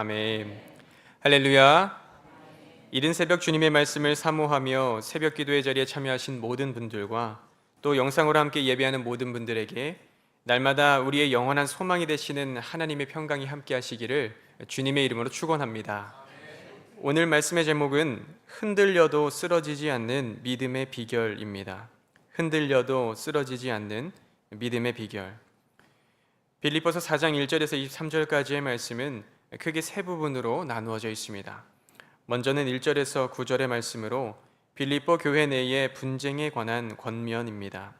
아멘. 할렐루야. 이른 새벽 주님의 말씀을 사모하며 새벽 기도의 자리에 참여하신 모든 분들과 또 영상으로 함께 예배하는 모든 분들에게 날마다 우리의 영원한 소망이 되시는 하나님의 평강이 함께 하시기를 주님의 이름으로 축원합니다. 오늘 말씀의 제목은 흔들려도 쓰러지지 않는 믿음의 비결입니다. 흔들려도 쓰러지지 않는 믿음의 비결. 빌립보서 4장 1절에서 23절까지의 말씀은 크게 세 부분으로 나누어져 있습니다. 먼저는 1절에서 9절의 말씀으로 빌립보 교회 내의 분쟁에 관한 권면입니다.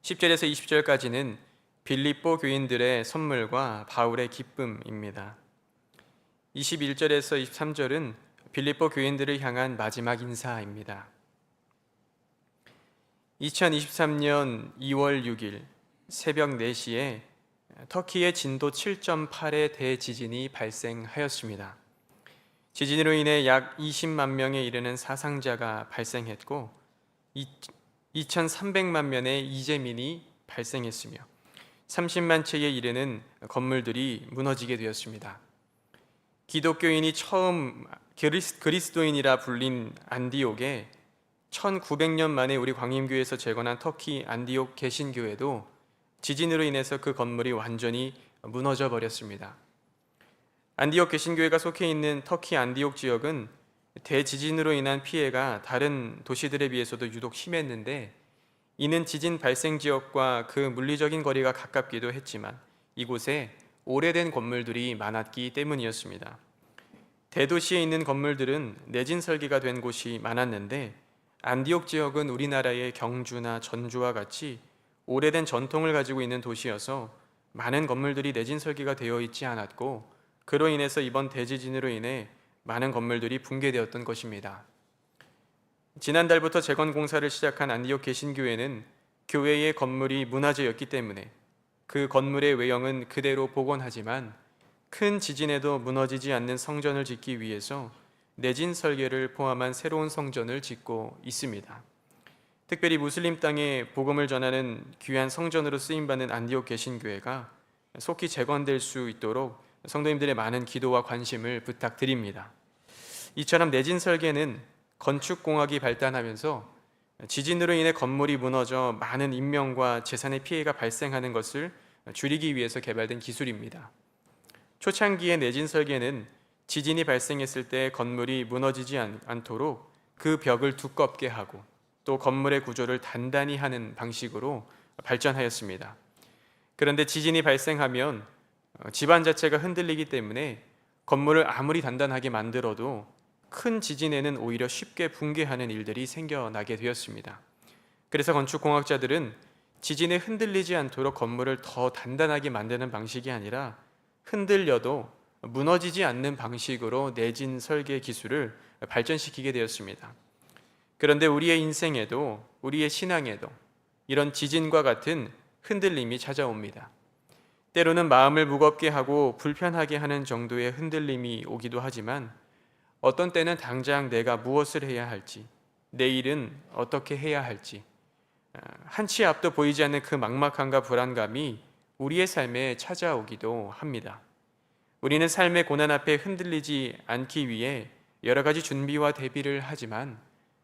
10절에서 20절까지는 빌립보 교인들의 선물과 바울의 기쁨입니다. 21절에서 23절은 빌립보 교인들을 향한 마지막 인사입니다. 2023년 2월 6일 새벽 4시에 터키의 진도 7.8의 대지진이 발생하였습니다. 지진으로 인해 약 20만 명에 이르는 사상자가 발생했고 2,300만 명의 이재민이 발생했으며 30만 채에 이르는 건물들이 무너지게 되었습니다. 기독교인이 처음 그리스도인이라 불린 안디옥에 1900년 만에 우리 광림교회에서 재건한 터키 안디옥 개신교회도 지진으로 인해서 그 건물이 완전히 무너져 버렸습니다. 안디옥 개신교회가 속해 있는 터키 안디옥 지역은 대지진으로 인한 피해가 다른 도시들에 비해서도 유독 심했는데 이는 지진 발생 지역과 그 물리적인 거리가 가깝기도 했지만 이곳에 오래된 건물들이 많았기 때문이었습니다. 대도시에 있는 건물들은 내진 설계가 된 곳이 많았는데 안디옥 지역은 우리나라의 경주나 전주와 같이 오래된 전통을 가지고 있는 도시여서 많은 건물들이 내진 설계가 되어 있지 않았고 그로 인해서 이번 대지진으로 인해 많은 건물들이 붕괴되었던 것입니다. 지난달부터 재건 공사를 시작한 안디옥 개신교회는 교회의 건물이 문화재였기 때문에 그 건물의 외형은 그대로 복원하지만 큰 지진에도 무너지지 않는 성전을 짓기 위해서 내진 설계를 포함한 새로운 성전을 짓고 있습니다. 특별히 무슬림 땅에 복음을 전하는 귀한 성전으로 쓰임받는 안디옥 개신교회가 속히 재건될 수 있도록 성도님들의 많은 기도와 관심을 부탁드립니다. 이처럼 내진 설계는 건축공학이 발달하면서 지진으로 인해 건물이 무너져 많은 인명과 재산의 피해가 발생하는 것을 줄이기 위해서 개발된 기술입니다. 초창기의 내진 설계는 지진이 발생했을 때 건물이 무너지지 않도록 그 벽을 두껍게 하고 또 건물의 구조를 단단히 하는 방식으로 발전하였습니다. 그런데 지진이 발생하면 집안 자체가 흔들리기 때문에 건물을 아무리 단단하게 만들어도 큰 지진에는 오히려 쉽게 붕괴하는 일들이 생겨나게 되었습니다. 그래서 건축공학자들은 지진에 흔들리지 않도록 건물을 더 단단하게 만드는 방식이 아니라 흔들려도 무너지지 않는 방식으로 내진 설계 기술을 발전시키게 되었습니다. 그런데 우리의 인생에도 우리의 신앙에도 이런 지진과 같은 흔들림이 찾아옵니다. 때로는 마음을 무겁게 하고 불편하게 하는 정도의 흔들림이 오기도 하지만 어떤 때는 당장 내가 무엇을 해야 할지, 내일은 어떻게 해야 할지 한치 앞도 보이지 않는 그 막막함과 불안감이 우리의 삶에 찾아오기도 합니다. 우리는 삶의 고난 앞에 흔들리지 않기 위해 여러 가지 준비와 대비를 하지만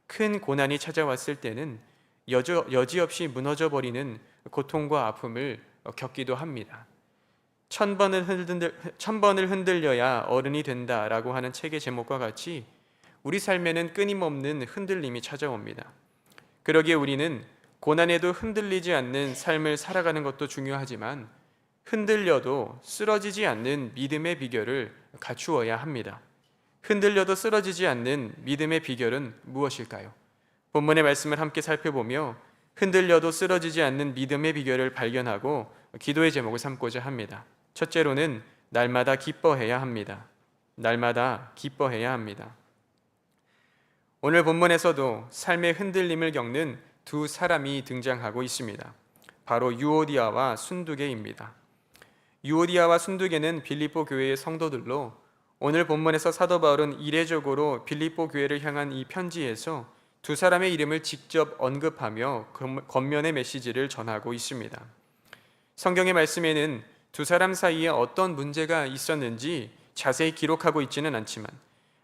큰 고난이 찾아왔을 때는 여지없이 무너져버리는 고통과 아픔을 겪기도 합니다. 1000번을 흔들려야 어른이 된다라고 하는 책의 제목과 같이 우리 삶에는 끊임없는 흔들림이 찾아옵니다. 그러기에 우리는 고난에도 흔들리지 않는 삶을 살아가는 것도 중요하지만 흔들려도 쓰러지지 않는 믿음의 비결을 갖추어야 합니다. 흔들려도 쓰러지지 않는 믿음의 비결은 무엇일까요? 본문의 말씀을 함께 살펴보며 흔들려도 쓰러지지 않는 믿음의 비결을 발견하고 기도의 제목을 삼고자 합니다. 첫째로는 날마다 기뻐해야 합니다. 날마다 기뻐해야 합니다. 오늘 본문에서도 삶의 흔들림을 겪는 두 사람이 등장하고 있습니다. 바로 유오디아와 순두개입니다. 유오디아와 순두개는 빌립보 교회의 성도들로 오늘 본문에서 사도 바울은 이례적으로 빌립보 교회를 향한 이 편지에서 두 사람의 이름을 직접 언급하며 겉면의 메시지를 전하고 있습니다. 성경의 말씀에는 두 사람 사이에 어떤 문제가 있었는지 자세히 기록하고 있지는 않지만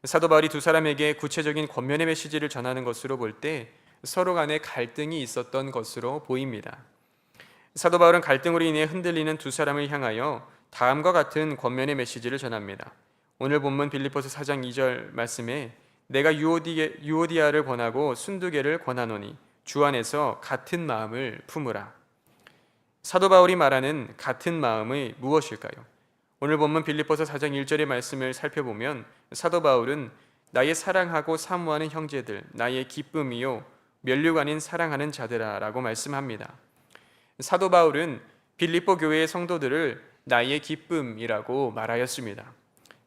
사도 바울이 두 사람에게 구체적인 권면의 메시지를 전하는 것으로 볼 때 서로 간에 갈등이 있었던 것으로 보입니다. 사도 바울은 갈등으로 인해 흔들리는 두 사람을 향하여 다음과 같은 권면의 메시지를 전합니다. 오늘 본문 빌립보서 4장 2절 말씀에 내가 유오디아를 권하고 순두개를 권하노니 주 안에서 같은 마음을 품으라. 사도 바울이 말하는 같은 마음이 무엇일까요? 오늘 본문 빌립보서 4장 1절의 말씀을 살펴보면 사도 바울은 나의 사랑하고 사모하는 형제들, 나의 기쁨이요 면류관인 사랑하는 자들아 라고 말씀합니다. 사도 바울은 빌립보 교회의 성도들을 나의 기쁨이라고 말하였습니다.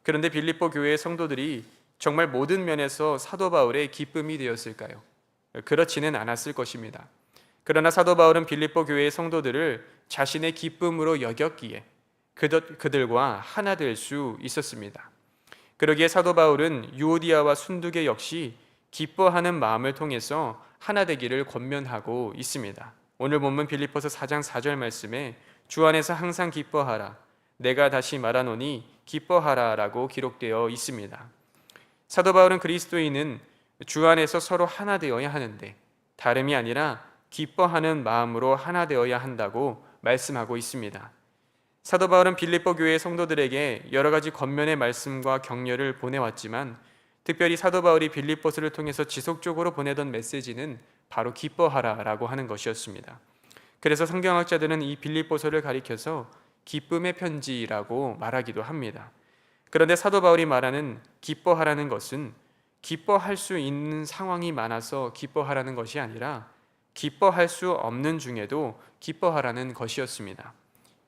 그런데 빌립보 교회의 성도들이 정말 모든 면에서 사도 바울의 기쁨이 되었을까요? 그렇지는 않았을 것입니다. 그러나 사도 바울은 빌립보 교회의 성도들을 자신의 기쁨으로 여겼기에 그들과 하나 될 수 있었습니다. 그러기에 사도 바울은 유오디아와 순두개 역시 기뻐하는 마음을 통해서 하나 되기를 권면하고 있습니다. 오늘 본문 빌립보서 4장 4절 말씀에 주 안에서 항상 기뻐하라 내가 다시 말하노니 기뻐하라 라고 기록되어 있습니다. 사도 바울은 그리스도인은 주 안에서 서로 하나 되어야 하는데 다름이 아니라 기뻐하는 마음으로 하나 되어야 한다고 말씀하고 있습니다. 사도 바울은 빌립보 교회의 성도들에게 여러 가지 권면의 말씀과 격려를 보내왔지만 특별히 사도 바울이 빌립보서를 통해서 지속적으로 보내던 메시지는 바로 기뻐하라라고 하는 것이었습니다. 그래서 성경학자들은 이 빌립보서를 가리켜서 기쁨의 편지라고 말하기도 합니다. 그런데 사도 바울이 말하는 기뻐하라는 것은 기뻐할 수 있는 상황이 많아서 기뻐하라는 것이 아니라 기뻐할 수 없는 중에도 기뻐하라는 것이었습니다.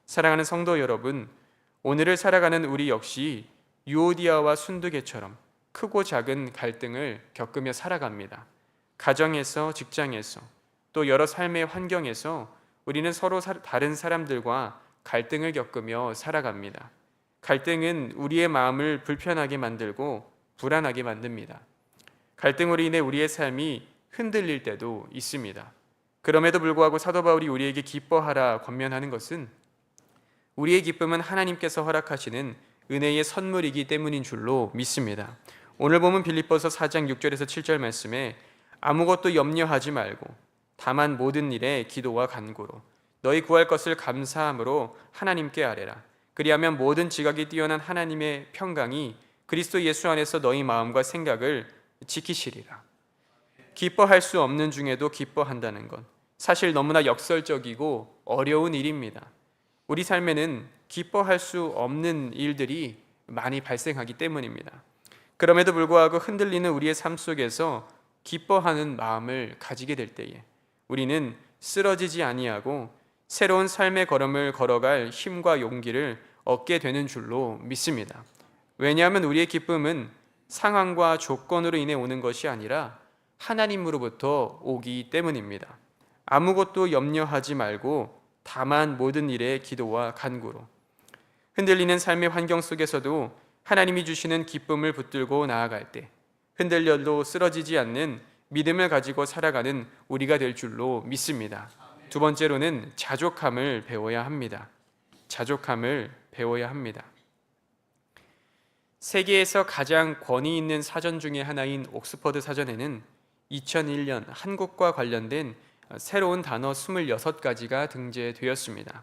사랑하는 성도 여러분, 오늘을 살아가는 우리 역시 유오디아와 순두개처럼 크고 작은 갈등을 겪으며 살아갑니다. 가정에서, 직장에서, 또 여러 삶의 환경에서 우리는 서로 다른 사람들과 갈등을 겪으며 살아갑니다. 갈등은 우리의 마음을 불편하게 만들고 불안하게 만듭니다. 갈등으로 인해 우리의 삶이 흔들릴 때도 있습니다. 그럼에도 불구하고 사도 바울이 우리에게 기뻐하라 권면하는 것은 우리의 기쁨은 하나님께서 허락하시는 은혜의 선물이기 때문인 줄로 믿습니다. 오늘 보면 빌립보서 4장 6절에서 7절 말씀에 아무것도 염려하지 말고 다만 모든 일에 기도와 간구로 너희 구할 것을 감사함으로 하나님께 아뢰라. 그리하면 모든 지각이 뛰어난 하나님의 평강이 그리스도 예수 안에서 너희 마음과 생각을 지키시리라. 기뻐할 수 없는 중에도 기뻐한다는 것, 사실 너무나 역설적이고 어려운 일입니다. 우리 삶에는 기뻐할 수 없는 일들이 많이 발생하기 때문입니다. 그럼에도 불구하고 흔들리는 우리의 삶 속에서 기뻐하는 마음을 가지게 될 때에 우리는 쓰러지지 아니하고 새로운 삶의 걸음을 걸어갈 힘과 용기를 얻게 되는 줄로 믿습니다. 왜냐하면 우리의 기쁨은 상황과 조건으로 인해 오는 것이 아니라 하나님으로부터 오기 때문입니다. 아무것도 염려하지 말고 다만 모든 일에 기도와 간구로. 흔들리는 삶의 환경 속에서도 하나님이 주시는 기쁨을 붙들고 나아갈 때 흔들려도 쓰러지지 않는 믿음을 가지고 살아가는 우리가 될 줄로 믿습니다. 두 번째로는 자족함을 배워야 합니다. 자족함을 배워야 합니다. 세계에서 가장 권위 있는 사전 중에 하나인 옥스퍼드 사전에는 2001년 한국과 관련된 새로운 단어 26가지가 등재되었습니다.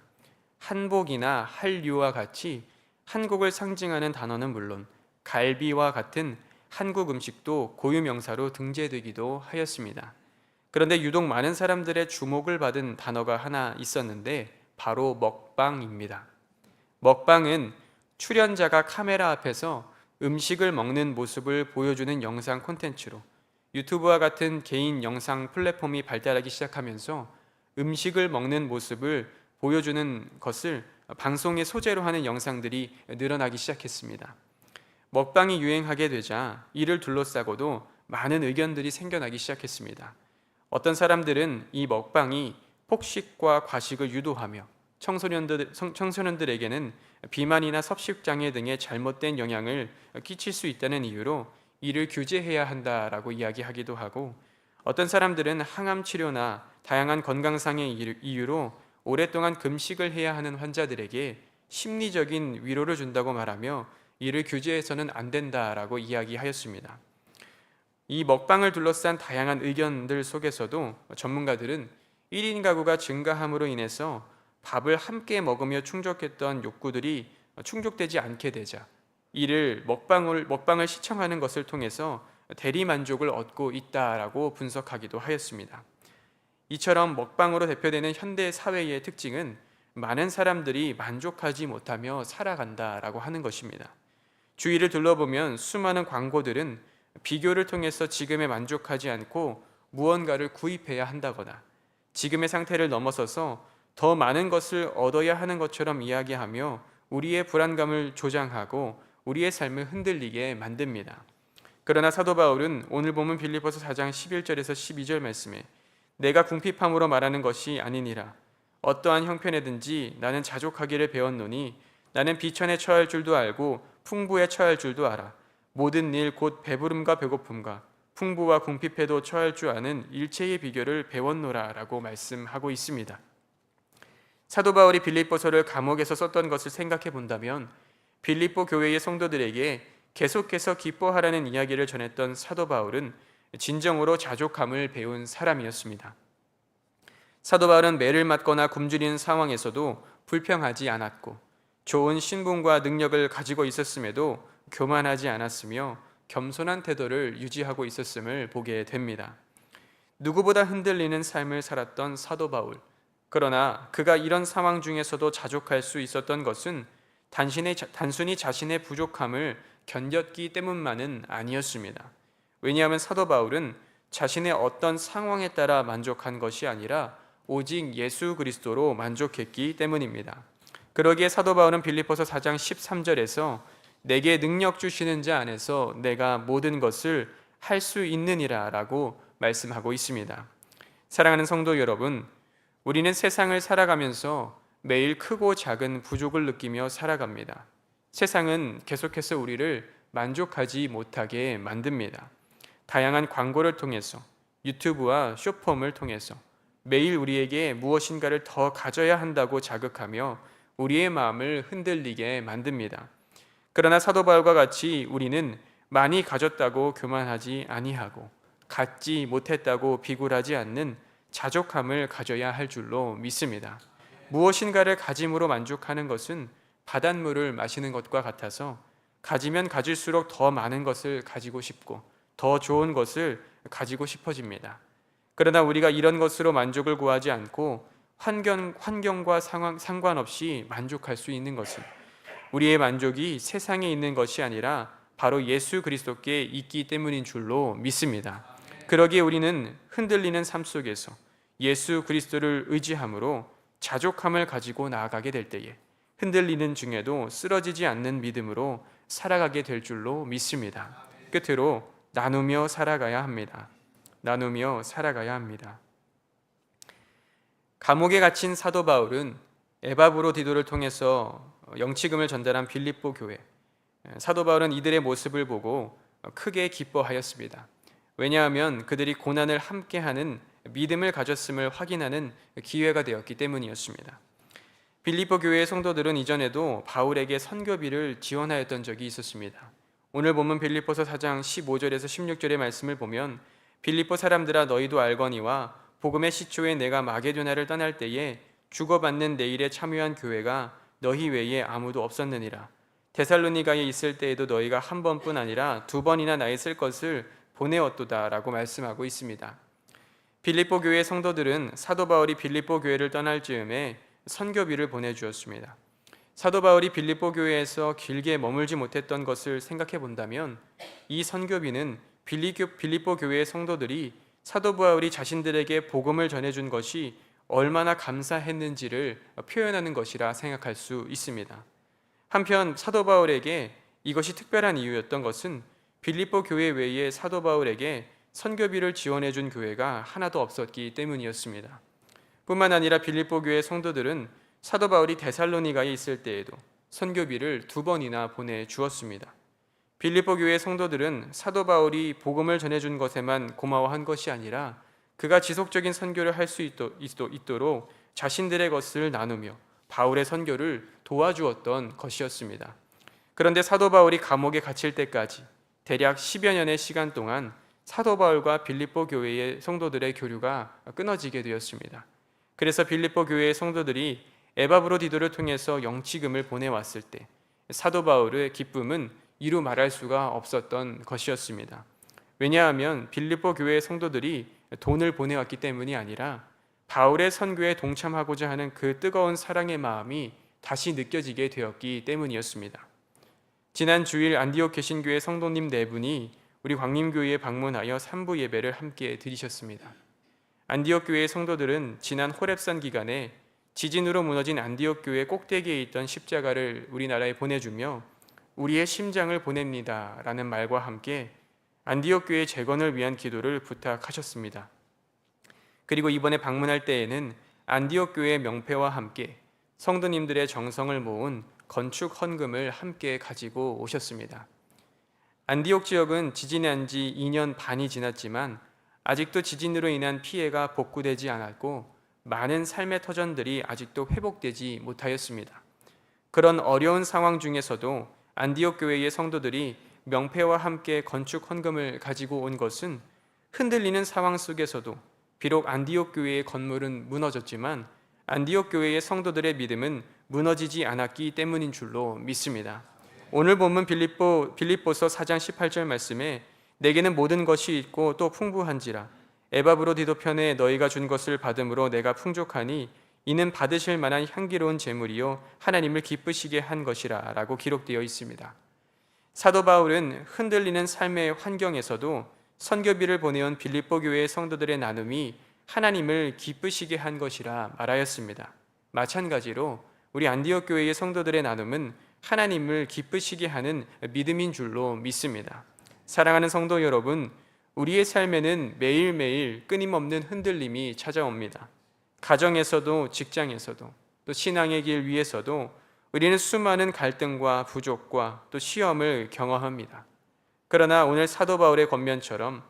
한복이나 한류와 같이 한국을 상징하는 단어는 물론 갈비와 같은 한국 음식도 고유명사로 등재되기도 하였습니다. 그런데 유독 많은 사람들의 주목을 받은 단어가 하나 있었는데 바로 먹방입니다. 먹방은 출연자가 카메라 앞에서 음식을 먹는 모습을 보여주는 영상 콘텐츠로 유튜브와 같은 개인 영상 플랫폼이 발달하기 시작하면서 음식을 먹는 모습을 보여주는 것을 방송의 소재로 하는 영상들이 늘어나기 시작했습니다. 먹방이 유행하게 되자 이를 둘러싸고도 많은 의견들이 생겨나기 시작했습니다. 어떤 사람들은 이 먹방이 폭식과 과식을 유도하며 청소년들에게는 비만이나 섭식장애 등의 잘못된 영향을 끼칠 수 있다는 이유로 이를 규제해야 한다라고 이야기하기도 하고, 어떤 사람들은 항암 치료나 다양한 건강상의 이유로 오랫동안 금식을 해야 하는 환자들에게 심리적인 위로를 준다고 말하며 이를 규제해서는 안 된다라고 이야기하였습니다. 이 먹방을 둘러싼 다양한 의견들 속에서도 전문가들은 1인 가구가 증가함으로 인해서 밥을 함께 먹으며 충족했던 욕구들이 충족되지 않게 되자 이를 먹방을 시청하는 것을 통해서 대리 만족을 얻고 있다라고 분석하기도 하였습니다. 이처럼 먹방으로 대표되는 현대 사회의 특징은 많은 사람들이 만족하지 못하며 살아간다라고 하는 것입니다. 주위를 둘러보면 수많은 광고들은 비교를 통해서 지금에 만족하지 않고 무언가를 구입해야 한다거나 지금의 상태를 넘어서서 더 많은 것을 얻어야 하는 것처럼 이야기하며 우리의 불안감을 조장하고 우리의 삶을 흔들리게 만듭니다. 그러나 사도 바울은 오늘 본문 빌립보서 4장 11절에서 12절 말씀에 내가 궁핍함으로 말하는 것이 아니니라 어떠한 형편에든지 나는 자족하기를 배웠노니 나는 비천에 처할 줄도 알고 풍부에 처할 줄도 알아 모든 일 곧 배부름과 배고픔과 풍부와 궁핍에도 처할 줄 아는 일체의 비결을 배웠노라 라고 말씀하고 있습니다. 사도 바울이 빌립보서를 감옥에서 썼던 것을 생각해 본다면 빌립보 교회의 성도들에게 계속해서 기뻐하라는 이야기를 전했던 사도 바울은 진정으로 자족함을 배운 사람이었습니다. 사도 바울은 매를 맞거나 굶주리는 상황에서도 불평하지 않았고 좋은 신분과 능력을 가지고 있었음에도 교만하지 않았으며 겸손한 태도를 유지하고 있었음을 보게 됩니다. 누구보다 흔들리는 삶을 살았던 사도 바울. 그러나 그가 이런 상황 중에서도 자족할 수 있었던 것은 단순히 자신의 부족함을 견뎠기 때문만은 아니었습니다. 왜냐하면 사도 바울은 자신의 어떤 상황에 따라 만족한 것이 아니라 오직 예수 그리스도로 만족했기 때문입니다. 그러기에 사도 바울은 빌립보서 4장 13절에서 내게 능력 주시는 자 안에서 내가 모든 것을 할 수 있느니라 라고 말씀하고 있습니다. 사랑하는 성도 여러분, 우리는 세상을 살아가면서 매일 크고 작은 부족을 느끼며 살아갑니다. 세상은 계속해서 우리를 만족하지 못하게 만듭니다. 다양한 광고를 통해서 유튜브와 쇼폼을 통해서 매일 우리에게 무엇인가를 더 가져야 한다고 자극하며 우리의 마음을 흔들리게 만듭니다. 그러나 사도 바울과 같이 우리는 많이 가졌다고 교만하지 아니하고 갖지 못했다고 비굴하지 않는 자족함을 가져야 할 줄로 믿습니다. 무엇인가를 가짐으로 만족하는 것은 바닷물을 마시는 것과 같아서 가지면 가질수록 더 많은 것을 가지고 싶고 더 좋은 것을 가지고 싶어집니다. 그러나 우리가 이런 것으로 만족을 구하지 않고 환경과 상관없이 만족할 수 있는 것은 우리의 만족이 세상에 있는 것이 아니라 바로 예수 그리스도께 있기 때문인 줄로 믿습니다. 그러기에 우리는 흔들리는 삶 속에서 예수 그리스도를 의지함으로 자족함을 가지고 나아가게 될 때에 흔들리는 중에도 쓰러지지 않는 믿음으로 살아가게 될 줄로 믿습니다. 끝으로 나누며 살아가야 합니다. 나누며 살아가야 합니다. 감옥에 갇힌 사도 바울은 에바브로디도를 통해서 영치금을 전달한 빌립보 교회, 사도 바울은 이들의 모습을 보고 크게 기뻐하였습니다. 왜냐하면 그들이 고난을 함께하는 믿음을 가졌음을 확인하는 기회가 되었기 때문이었습니다. 빌립보 교회의 성도들은 이전에도 바울에게 선교비를 지원하였던 적이 있었습니다. 오늘 본문 빌립보서 4장 15절에서 16절의 말씀을 보면 빌립보 사람들아 너희도 알거니와 복음의 시초에 내가 마게도냐를 떠날 때에 주고받는 내 일에 참여한 교회가 너희 외에 아무도 없었느니라. 데살로니가에 있을 때에도 너희가 한 번뿐 아니라 두 번이나 나의 쓸 것을 보내었도다 라고 말씀하고 있습니다. 빌립보 교회의 성도들은 사도 바울이 빌립보 교회를 떠날 즈음에 선교비를 보내주었습니다. 사도 바울이 빌립보 교회에서 길게 머물지 못했던 것을 생각해 본다면 이 선교비는 빌립보 교회의 성도들이 사도 바울이 자신들에게 복음을 전해준 것이 얼마나 감사했는지를 표현하는 것이라 생각할 수 있습니다. 한편 사도 바울에게 이것이 특별한 이유였던 것은 빌립보 교회 외에 사도 바울에게 선교비를 지원해 준 교회가 하나도 없었기 때문이었습니다. 뿐만 아니라 빌립보 교회 성도들은 사도 바울이 데살로니가에 있을 때에도 선교비를 2번이나 보내주었습니다. 빌립보 교회 성도들은 사도 바울이 복음을 전해준 것에만 고마워한 것이 아니라 그가 지속적인 선교를 할 수 있도록 자신들의 것을 나누며 바울의 선교를 도와주었던 것이었습니다. 그런데 사도 바울이 감옥에 갇힐 때까지 대략 10여 년의 시간 동안 사도 바울과 빌립보 교회의 성도들의 교류가 끊어지게 되었습니다. 그래서 빌립보 교회의 성도들이 에바브로디도를 통해서 영치금을 보내왔을 때 사도 바울의 기쁨은 이루 말할 수가 없었던 것이었습니다. 왜냐하면 빌립보 교회의 성도들이 돈을 보내왔기 때문이 아니라 바울의 선교에 동참하고자 하는 그 뜨거운 사랑의 마음이 다시 느껴지게 되었기 때문이었습니다. 지난 주일 안디옥 개신교회 성도님 4분이 우리 광림교회에 방문하여 3부 예배를 함께 드리셨습니다. 안디옥 교회의 성도들은 지난 호렙산 기간에 지진으로 무너진 안디옥 교회 꼭대기에 있던 십자가를 우리나라에 보내주며 우리의 심장을 보냅니다 라는 말과 함께 안디옥 교회 재건을 위한 기도를 부탁하셨습니다. 그리고 이번에 방문할 때에는 안디옥 교회의 명패와 함께 성도님들의 정성을 모은 건축 헌금을 함께 가지고 오셨습니다. 안디옥 지역은 지진이 난 지 2년 반이 지났지만 아직도 지진으로 인한 피해가 복구되지 않았고 많은 삶의 터전들이 아직도 회복되지 못하였습니다. 그런 어려운 상황 중에서도 안디옥 교회의 성도들이 명패와 함께 건축 헌금을 가지고 온 것은 흔들리는 상황 속에서도 비록 안디옥 교회의 건물은 무너졌지만 안디옥 교회의 성도들의 믿음은 무너지지 않았기 때문인 줄로 믿습니다. 오늘 본문 빌립보서 4장 18절 말씀에 내게는 모든 것이 있고 또 풍부한지라 에바브로디도 편에 너희가 준 것을 받음으로 내가 풍족하니 이는 받으실 만한 향기로운 제물이요 하나님을 기쁘시게 한 것이라 라고 기록되어 있습니다. 사도 바울은 흔들리는 삶의 환경에서도 선교비를 보내온 빌립보 교회의 성도들의 나눔이 하나님을 기쁘시게 한 것이라 말하였습니다. 마찬가지로 우리 안디옥 교회의 성도들의 나눔은 하나님을 기쁘시게 하는 믿음인 줄로 믿습니다. 사랑하는 성도 여러분, 우리의 삶에는 매일매일 끊임없는 흔들림이 찾아옵니다. 가정에서도 직장에서도 또 신앙의 길 위에서도 우리는 수많은 갈등과 부족과 또 시험을 경험합니다. 그러나 오늘 사도 바울의 권면처럼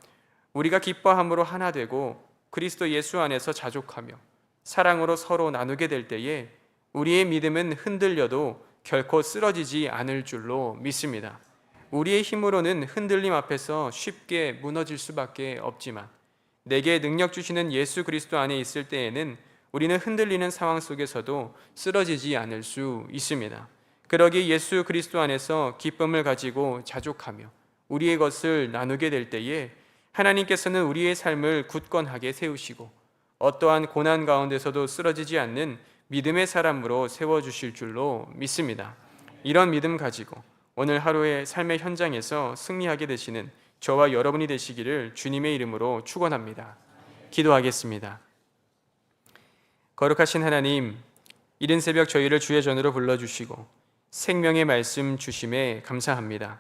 우리가 기뻐함으로 하나 되고 그리스도 예수 안에서 자족하며 사랑으로 서로 나누게 될 때에 우리의 믿음은 흔들려도 결코 쓰러지지 않을 줄로 믿습니다. 우리의 힘으로는 흔들림 앞에서 쉽게 무너질 수밖에 없지만 내게 능력 주시는 예수 그리스도 안에 있을 때에는 우리는 흔들리는 상황 속에서도 쓰러지지 않을 수 있습니다. 그러기에 예수 그리스도 안에서 기쁨을 가지고 자족하며 우리의 것을 나누게 될 때에 하나님께서는 우리의 삶을 굳건하게 세우시고 어떠한 고난 가운데서도 쓰러지지 않는 믿음의 사람으로 세워주실 줄로 믿습니다. 이런 믿음 가지고 오늘 하루의 삶의 현장에서 승리하게 되시는 저와 여러분이 되시기를 주님의 이름으로 축원합니다. 기도하겠습니다. 거룩하신 하나님, 이른 새벽 저희를 주의 전으로 불러주시고 생명의 말씀 주심에 감사합니다.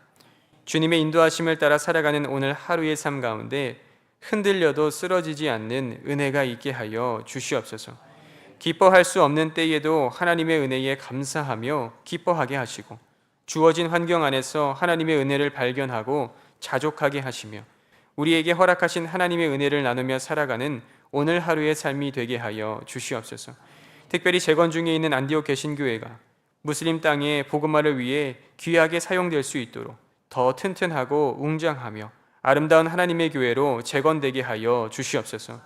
주님의 인도하심을 따라 살아가는 오늘 하루의 삶 가운데 흔들려도 쓰러지지 않는 은혜가 있게 하여 주시옵소서. 기뻐할 수 없는 때에도 하나님의 은혜에 감사하며 기뻐하게 하시고 주어진 환경 안에서 하나님의 은혜를 발견하고 자족하게 하시며 우리에게 허락하신 하나님의 은혜를 나누며 살아가는 오늘 하루의 삶이 되게 하여 주시옵소서. 특별히 재건 중에 있는 안디옥 개신교회가 무슬림 땅의 복음화를 위해 귀하게 사용될 수 있도록 더 튼튼하고 웅장하며 아름다운 하나님의 교회로 재건되게 하여 주시옵소서.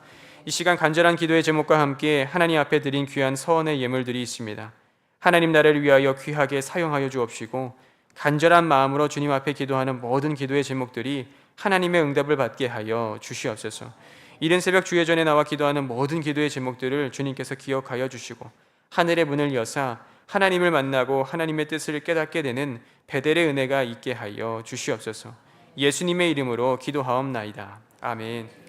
이 시간 간절한 기도의 제목과 함께 하나님 앞에 드린 귀한 서원의 예물들이 있습니다. 하나님 나라를 위하여 귀하게 사용하여 주옵시고 간절한 마음으로 주님 앞에 기도하는 모든 기도의 제목들이 하나님의 응답을 받게 하여 주시옵소서. 이른 새벽 주의 전에 나와 기도하는 모든 기도의 제목들을 주님께서 기억하여 주시고 하늘의 문을 여사 하나님을 만나고 하나님의 뜻을 깨닫게 되는 베델의 은혜가 있게 하여 주시옵소서. 예수님의 이름으로 기도하옵나이다. 아멘.